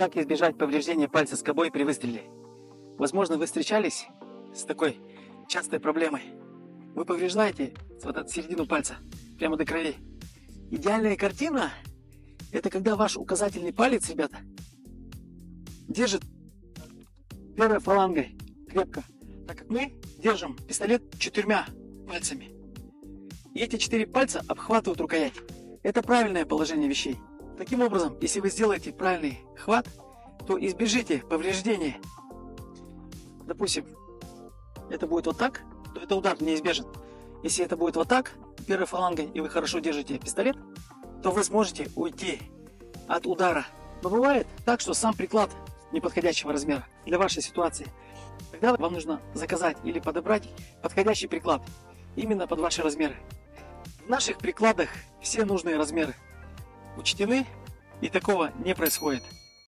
Как избежать повреждения пальца скобой при выстреле? Возможно, вы встречались с такой частой проблемой. Вы повреждаете вот эту середину пальца прямо до крови. Идеальная картина — это когда ваш указательный палец, ребята, держит первой фалангой крепко, так как мы держим пистолет 4 пальцами. И эти 4 пальца обхватывают рукоять. Это правильное положение вещей. Таким образом, если вы сделаете правильный хват, то избежите повреждения. Допустим, это будет вот так, то это удар неизбежен. Если это будет вот так, первой фалангой, и вы хорошо держите пистолет, то вы сможете уйти от удара. Но бывает так, что сам приклад неподходящего размера для вашей ситуации. Тогда вам нужно заказать или подобрать подходящий приклад именно под ваши размеры. В наших прикладах все нужные размеры учтены, и такого не происходит.